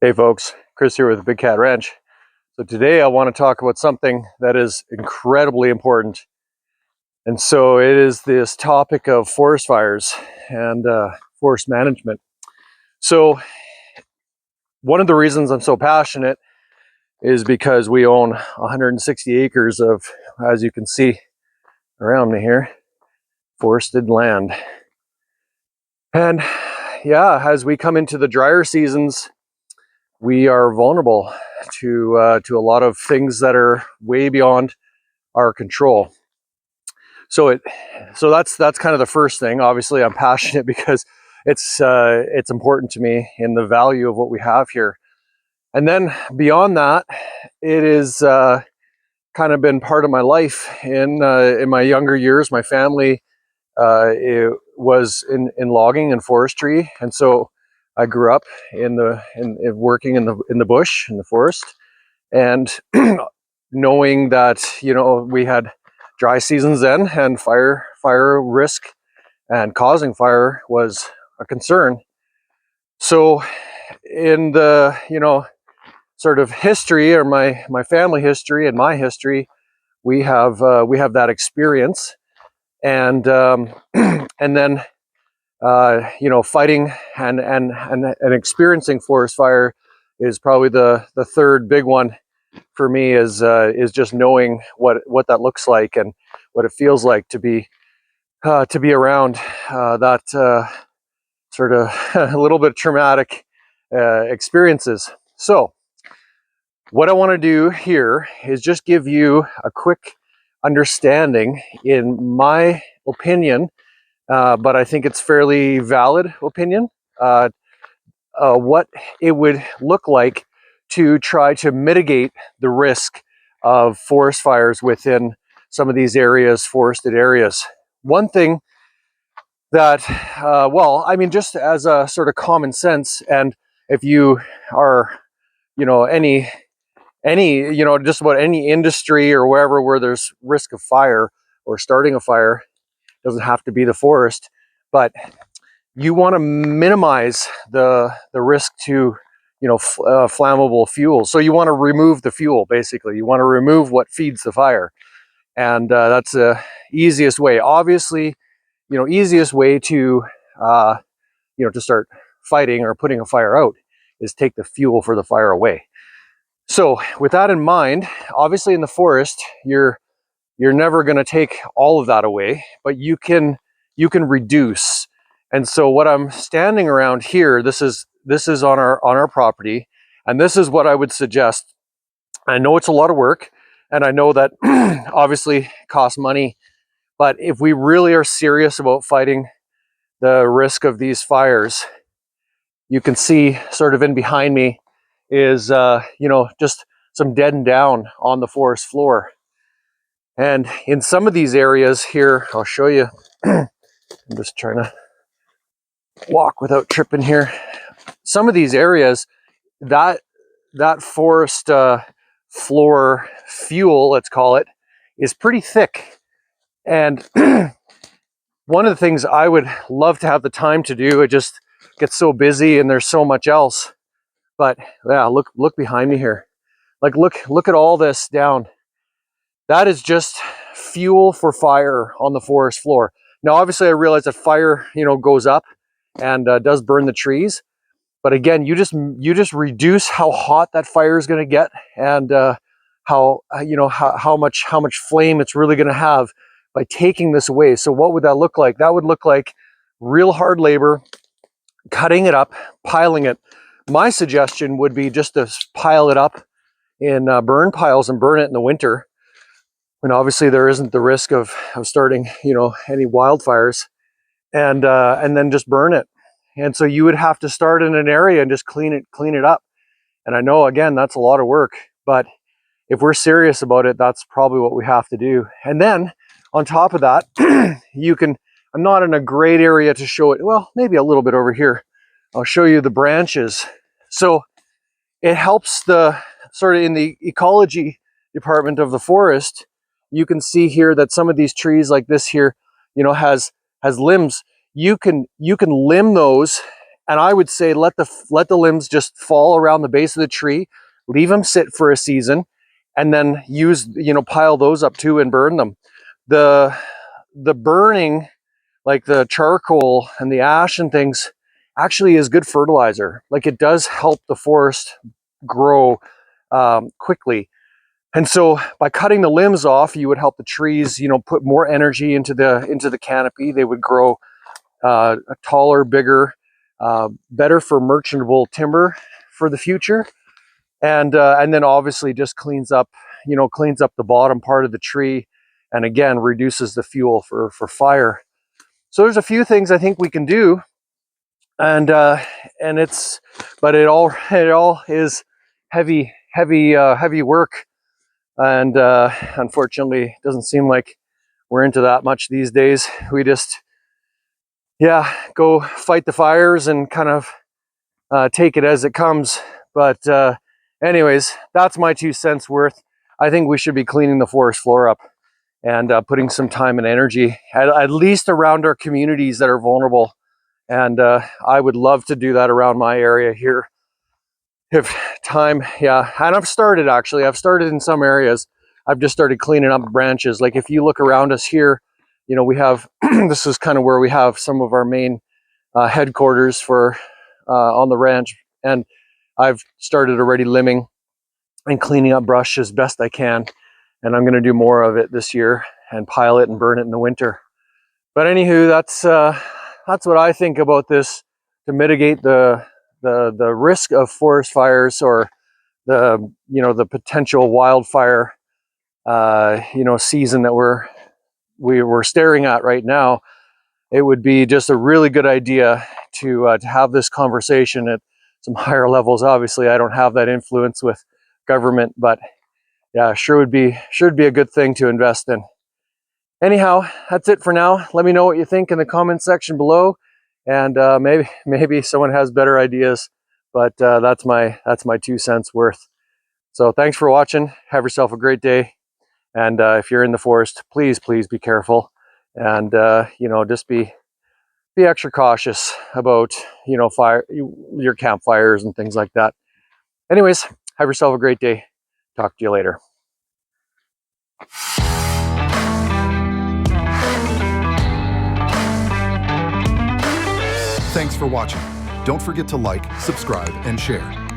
Hey folks, Chris here with BigCat Ranch. So today I want to talk about something that is incredibly important. And so it is this topic of forest fires and forest management. So one of the reasons I'm so passionate is because we own 160 acres of, as you can see around me here, forested land. And yeah, as we come into the drier seasons, we are vulnerable to a lot of things that are way beyond our control. So that's kind of the first thing. Obviously, I'm passionate because it's important to me in the value of what we have here. And then beyond that, it is kind of been part of my life in my younger years. My family it was in logging and forestry, and so I grew up in working in the bush in the forest, and knowing that we had dry seasons then, and fire risk and causing fire was a concern. So in the sort of history, or my family history and my history, we have that experience, and and then fighting and experiencing forest fire is probably the third big one for me, is just knowing what that looks like and what it feels like to be around that sort of a little bit traumatic experiences. So what I want to do here is just give you a quick understanding, in my opinion, but I think it's fairly valid opinion, what it would look like to try to mitigate the risk of forest fires within some of these areas, forested areas. One thing that, well, I mean, just as a sort of common sense, and if you are, any, just about any industry or wherever where there's risk of fire or starting a fire, doesn't have to be the forest, but you want to minimize the risk to flammable fuels. So you want to remove the fuel. Basically, you want to remove what feeds the fire, and that's the easiest way. Obviously, easiest way to to start fighting or putting a fire out is take the fuel for the fire away. So with that in mind, obviously in the forest, you're never going to take all of that away, but you can reduce. And so what I'm standing around here, this is on our property, and this is what I would suggest. I know it's a lot of work, and I know that obviously costs money, but if we really are serious about fighting the risk of these fires, you can see sort of in behind me is just some dead and down on the forest floor. And in some of these areas here, I'll show you. I'm just trying to walk without tripping here. Some of these areas, that forest floor fuel, let's call it, is pretty thick. And one of the things I would love to have the time to do, it just gets so busy and there's so much else. But yeah, look behind me here. Like look at all this down. That is just fuel for fire on the forest floor. Now, obviously, I realize that fire, goes up and does burn the trees. But again, you just reduce how hot that fire is going to get, and how much flame it's really going to have by taking this away. So what would that look like? That would look like real hard labor, cutting it up, piling it. My suggestion would be just to pile it up in burn piles and burn it in the winter, when obviously there isn't the risk of starting any wildfires, and then just burn it. And so you would have to start in an area and just clean it up. And I know, again, that's a lot of work, but if we're serious about it, that's probably what we have to do. And then on top of that, I'm not in a great area to show it. Well, maybe a little bit over here. I'll show you the branches. So it helps the sort of in the ecology department of the forest. You can see here that some of these trees, like this here, has limbs. You can limb those And I would say let the limbs just fall around the base of the tree, leave them sit for a season, and then use, pile those up too and burn them. The burning, like the charcoal and the ash and things, actually is good fertilizer. Like, it does help the forest grow quickly. And so by cutting the limbs off, you would help the trees, put more energy into the canopy. They would grow taller, bigger, better for merchantable timber for the future. And then obviously just cleans up the bottom part of the tree, and again reduces the fuel for fire. So there's a few things I think we can do, and it all is heavy work, and unfortunately it doesn't seem like we're into that much these days. We just go fight the fires and kind of take it as it comes. But anyways, that's my 2 cents worth. I think we should be cleaning the forest floor up and putting some time and energy at least around our communities that are vulnerable. And I would love to do that around my area here if time. And I've started in some areas. I've just started cleaning up branches. Like, if you look around us here, we have this is kind of where we have some of our main headquarters for on the ranch, and I've started already limbing and cleaning up brush as best I can, and I'm going to do more of it this year and pile it and burn it in the winter. But anywho, that's what I think about this to mitigate the risk of forest fires, or the potential wildfire season that we're staring at right now. It would be just a really good idea to have this conversation at some higher levels. Obviously, I don't have that influence with government, but yeah, sure would be a good thing to invest in. Anyhow, that's it for now. Let me know what you think in the comment section below, and maybe someone has better ideas. But that's my 2 cents worth. So thanks for watching. Have yourself a great day, and if you're in the forest, please be careful, and just be extra cautious about your campfires and things like that. Anyways, have yourself a great day. Talk to you later. Thanks for watching. Don't forget to like, subscribe, and share.